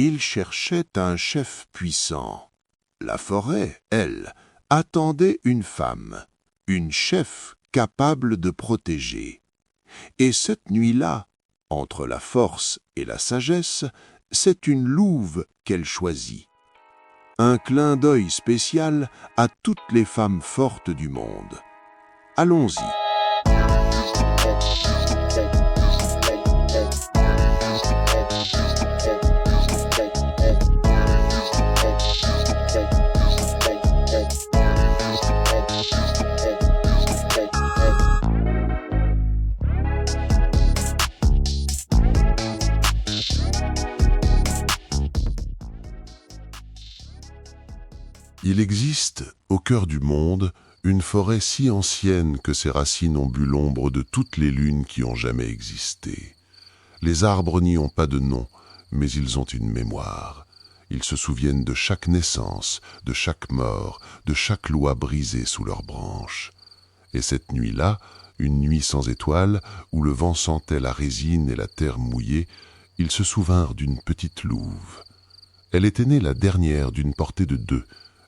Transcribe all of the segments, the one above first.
Il cherchait un chef puissant. La forêt, elle, attendait une femme, une chef capable de protéger. Et cette nuit-là, entre la force et la sagesse, c'est une louve qu'elle choisit. Un clin d'œil spécial à toutes les femmes fortes du monde. Allons-y. Il existe, au cœur du monde, une forêt si ancienne que ses racines ont bu l'ombre de toutes les lunes qui ont jamais existé. Les arbres n'y ont pas de nom, mais ils ont une mémoire. Ils se souviennent de chaque naissance, de chaque mort, de chaque loi brisée sous leurs branches. Et cette nuit-là, une nuit sans étoiles, où le vent sentait la résine et la terre mouillée, ils se souvinrent d'une petite louve. Elle était née la dernière d'une portée de 2,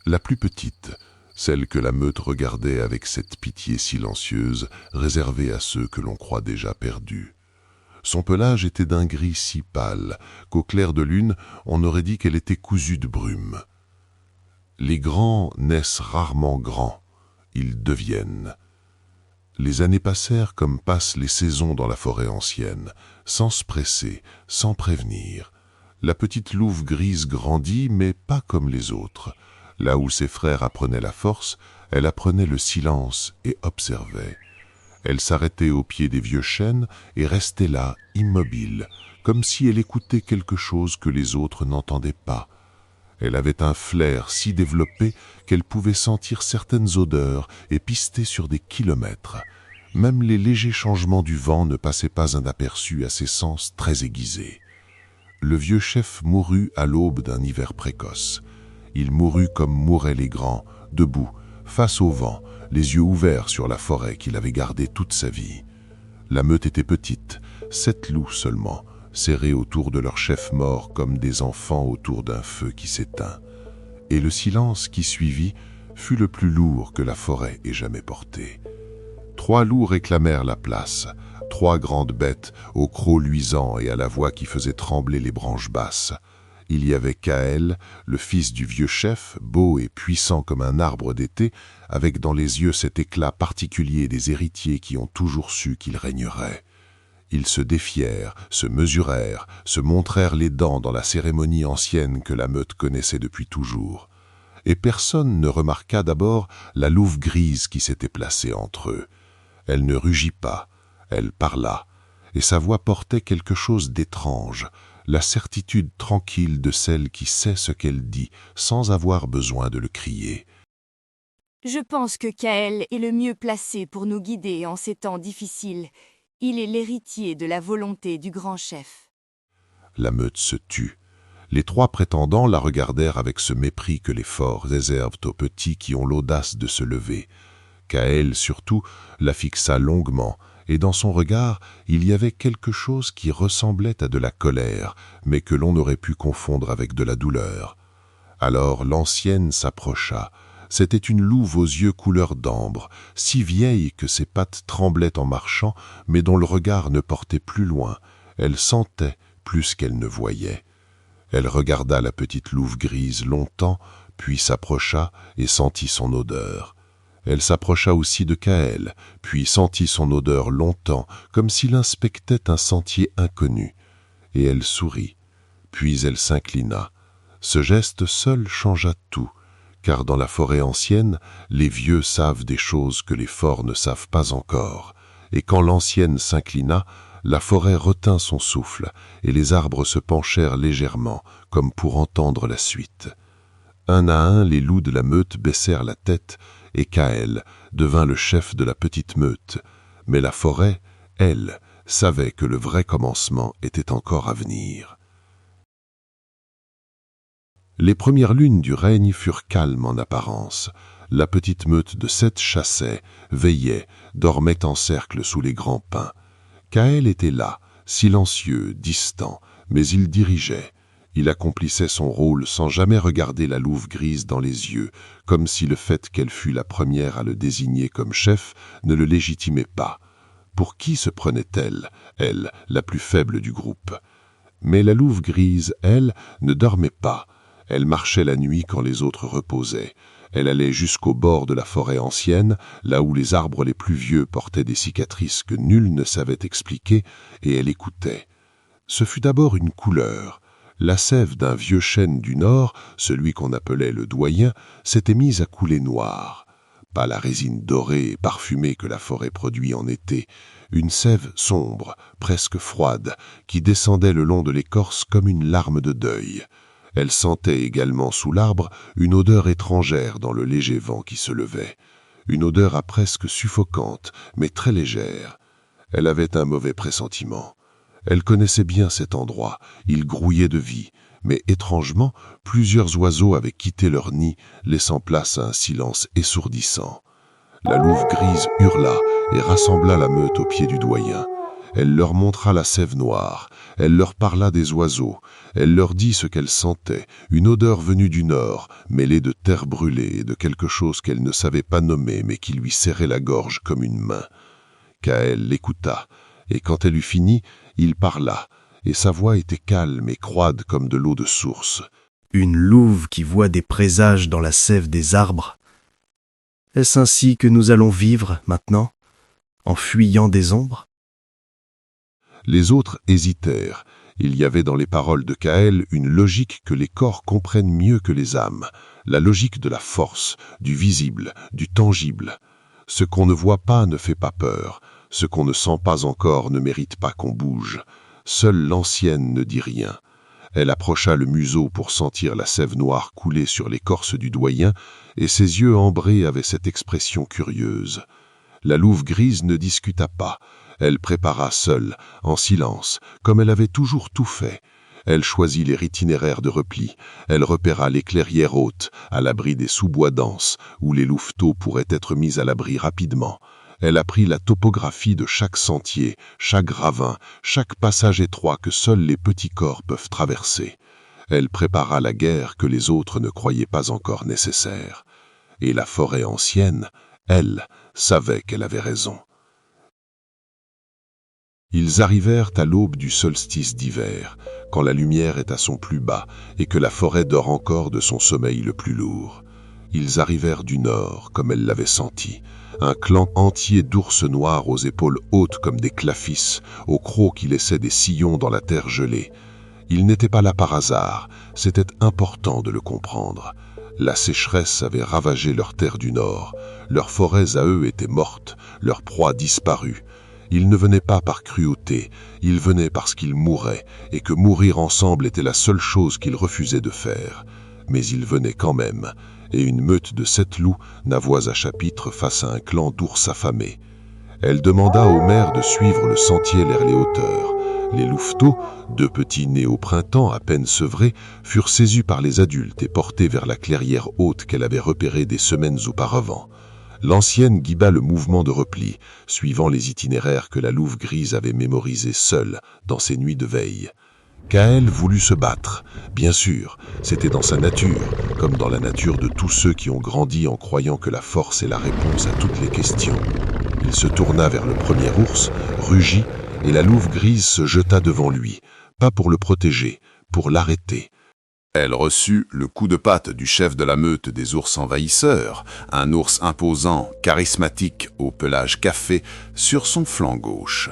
la plus petite, celle que la meute regardait avec cette pitié silencieuse réservée à ceux que l'on croit déjà perdus. Son pelage était d'un gris si pâle qu'au clair de lune, on aurait dit qu'elle était cousue de brume. Les grands naissent rarement grands, ils deviennent. Les années passèrent comme passent les saisons dans la forêt ancienne, sans se presser, sans prévenir. La petite louve grise grandit, mais pas comme les autres. Là où ses frères apprenaient la force, elle apprenait le silence et observait. Elle s'arrêtait au pied des vieux chênes et restait là, immobile, comme si elle écoutait quelque chose que les autres n'entendaient pas. Elle avait un flair si développé qu'elle pouvait sentir certaines odeurs et pister sur des kilomètres. Même les légers changements du vent ne passaient pas inaperçus à ses sens très aiguisés. Le vieux chef mourut à l'aube d'un hiver précoce. Il mourut comme mouraient les grands, debout, face au vent, les yeux ouverts sur la forêt qu'il avait gardée toute sa vie. La meute était petite, 7 loups seulement, serrés autour de leur chef mort comme des enfants autour d'un feu qui s'éteint. Et le silence qui suivit fut le plus lourd que la forêt ait jamais porté. 3 loups réclamèrent la place, 3 grandes bêtes au croc luisant et à la voix qui faisait trembler les branches basses. Il y avait Kaël, le fils du vieux chef, beau et puissant comme un arbre d'été, avec dans les yeux cet éclat particulier des héritiers qui ont toujours su qu'il régnerait. Ils se défièrent, se mesurèrent, se montrèrent les dents dans la cérémonie ancienne que la meute connaissait depuis toujours. Et personne ne remarqua d'abord la louve grise qui s'était placée entre eux. Elle ne rugit pas, elle parla, et sa voix portait quelque chose d'étrange, la certitude tranquille de celle qui sait ce qu'elle dit, sans avoir besoin de le crier. Je pense que Kaël est le mieux placé pour nous guider en ces temps difficiles. Il est l'héritier de la volonté du grand chef. La meute se tut. Les 3 prétendants la regardèrent avec ce mépris que les forts réservent aux petits qui ont l'audace de se lever. Kaël, surtout, la fixa longuement, et dans son regard, il y avait quelque chose qui ressemblait à de la colère, mais que l'on aurait pu confondre avec de la douleur. Alors l'ancienne s'approcha. C'était une louve aux yeux couleur d'ambre, si vieille que ses pattes tremblaient en marchant, mais dont le regard ne portait plus loin. Elle sentait plus qu'elle ne voyait. Elle regarda la petite louve grise longtemps, puis s'approcha et sentit son odeur. Elle s'approcha aussi de Kaël, puis sentit son odeur longtemps, comme s'il inspectait un sentier inconnu. Et elle sourit, puis elle s'inclina. Ce geste seul changea tout, car dans la forêt ancienne, les vieux savent des choses que les forts ne savent pas encore. Et quand l'ancienne s'inclina, la forêt retint son souffle, et les arbres se penchèrent légèrement, comme pour entendre la suite. Un à un, les loups de la meute baissèrent la tête, et Kaël devint le chef de la petite meute. Mais la forêt, elle, savait que le vrai commencement était encore à venir. Les premières lunes du règne furent calmes en apparence. La petite meute de 7 chassait, veillait, dormait en cercle sous les grands pins. Kaël était là, silencieux, distant, mais il dirigeait. Il accomplissait son rôle sans jamais regarder la louve grise dans les yeux, comme si le fait qu'elle fût la première à le désigner comme chef ne le légitimait pas. Pour qui se prenait-elle, elle, la plus faible du groupe? Mais la louve grise, elle, ne dormait pas. Elle marchait la nuit quand les autres reposaient. Elle allait jusqu'au bord de la forêt ancienne, là où les arbres les plus vieux portaient des cicatrices que nul ne savait expliquer, et elle écoutait. Ce fut d'abord une couleur. La sève d'un vieux chêne du nord, celui qu'on appelait le doyen, s'était mise à couler noire. Pas la résine dorée et parfumée que la forêt produit en été, une sève sombre, presque froide, qui descendait le long de l'écorce comme une larme de deuil. Elle sentait également sous l'arbre une odeur étrangère dans le léger vent qui se levait. Une odeur à presque suffocante, mais très légère. Elle avait un mauvais pressentiment. Elle connaissait bien cet endroit, il grouillait de vie, mais étrangement, plusieurs oiseaux avaient quitté leur nid, laissant place à un silence essourdissant. La louve grise hurla et rassembla la meute au pied du doyen. Elle leur montra la sève noire, elle leur parla des oiseaux, elle leur dit ce qu'elle sentait, une odeur venue du nord, mêlée de terre brûlée et de quelque chose qu'elle ne savait pas nommer mais qui lui serrait la gorge comme une main. Kaël l'écouta, et quand elle eut fini, il parla, et sa voix était calme et croide comme de l'eau de source. Une louve qui voit des présages dans la sève des arbres. Est-ce ainsi que nous allons vivre maintenant, en fuyant des ombres? Les autres hésitèrent. Il y avait dans les paroles de Kaël une logique que les corps comprennent mieux que les âmes, la logique de la force, du visible, du tangible. Ce qu'on ne voit pas ne fait pas peur, ce qu'on ne sent pas encore ne mérite pas qu'on bouge. Seule l'ancienne ne dit rien. Elle approcha le museau pour sentir la sève noire couler sur l'écorce du doyen, et ses yeux ambrés avaient cette expression curieuse. La louve grise ne discuta pas. Elle prépara seule, en silence, comme elle avait toujours tout fait. Elle choisit les itinéraires de repli. Elle repéra les clairières hautes, à l'abri des sous-bois denses, où les louveteaux pourraient être mis à l'abri rapidement. Elle apprit la topographie de chaque sentier, chaque ravin, chaque passage étroit que seuls les petits corps peuvent traverser. Elle prépara la guerre que les autres ne croyaient pas encore nécessaire. Et la forêt ancienne, elle, savait qu'elle avait raison. Ils arrivèrent à l'aube du solstice d'hiver, quand la lumière est à son plus bas et que la forêt dort encore de son sommeil le plus lourd. Ils arrivèrent du nord, comme elle l'avait senti, un clan entier d'ours noirs aux épaules hautes comme des clafis, aux crocs qui laissaient des sillons dans la terre gelée. Ils n'étaient pas là par hasard, c'était important de le comprendre. La sécheresse avait ravagé leurs terres du nord, leurs forêts à eux étaient mortes, leurs proies disparues. Ils ne venaient pas par cruauté, ils venaient parce qu'ils mouraient, et que mourir ensemble était la seule chose qu'ils refusaient de faire. Mais ils venaient quand même, et une meute de 7 loups n'a voix à chapitre face à un clan d'ours affamés. Elle demanda au maire de suivre le sentier vers les hauteurs. Les louveteaux, 2 petits nés au printemps à peine sevrés, furent saisis par les adultes et portés vers la clairière haute qu'elle avait repérée des semaines auparavant. L'ancienne guida le mouvement de repli, suivant les itinéraires que la louve grise avait mémorisés seule dans ses nuits de veille. Kaël voulut se battre. Bien sûr, c'était dans sa nature, comme dans la nature de tous ceux qui ont grandi en croyant que la force est la réponse à toutes les questions. Il se tourna vers le premier ours, rugit, et la louve grise se jeta devant lui, pas pour le protéger, pour l'arrêter. Elle reçut le coup de patte du chef de la meute des ours envahisseurs, un ours imposant, charismatique, au pelage café, sur son flanc gauche.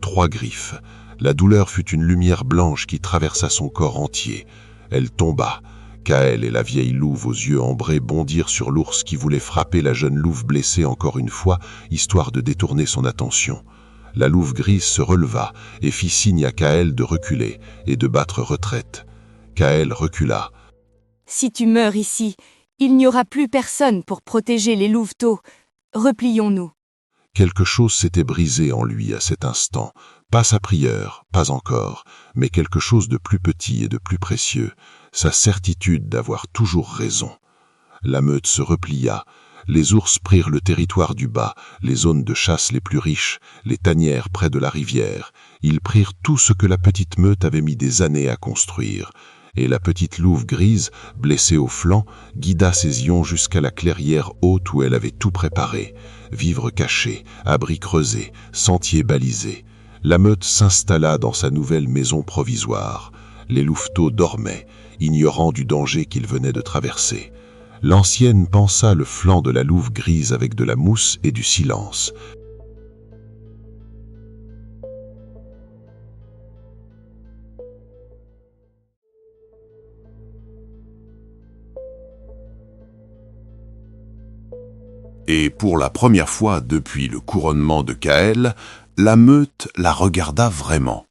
3 griffes. La douleur fut une lumière blanche qui traversa son corps entier. Elle tomba. Kaël et la vieille louve aux yeux ambrés bondirent sur l'ours qui voulait frapper la jeune louve blessée encore une fois, histoire de détourner son attention. La louve grise se releva et fit signe à Kaël de reculer et de battre retraite. Kaël recula. « Si tu meurs ici, il n'y aura plus personne pour protéger les louveteaux. Replions-nous. » Quelque chose s'était brisé en lui à cet instant. Pas sa prière, pas encore, mais quelque chose de plus petit et de plus précieux, sa certitude d'avoir toujours raison. La meute se replia. Les ours prirent le territoire du bas, les zones de chasse les plus riches, les tanières près de la rivière. Ils prirent tout ce que la petite meute avait mis des années à construire. Et la petite louve grise, blessée au flanc, guida ses ions jusqu'à la clairière haute où elle avait tout préparé. Vivres cachés, abris creusés, sentiers balisés. La meute s'installa dans sa nouvelle maison provisoire. Les louveteaux dormaient, ignorant du danger qu'ils venaient de traverser. L'ancienne pansa le flanc de la louve grise avec de la mousse et du silence. Et pour la première fois depuis le couronnement de Kaël, la meute la regarda vraiment.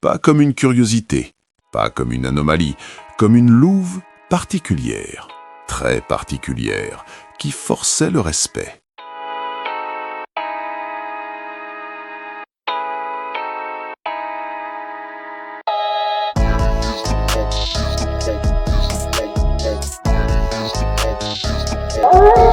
Pas comme une curiosité, pas comme une anomalie, comme une louve particulière, très particulière, qui forçait le respect. Oh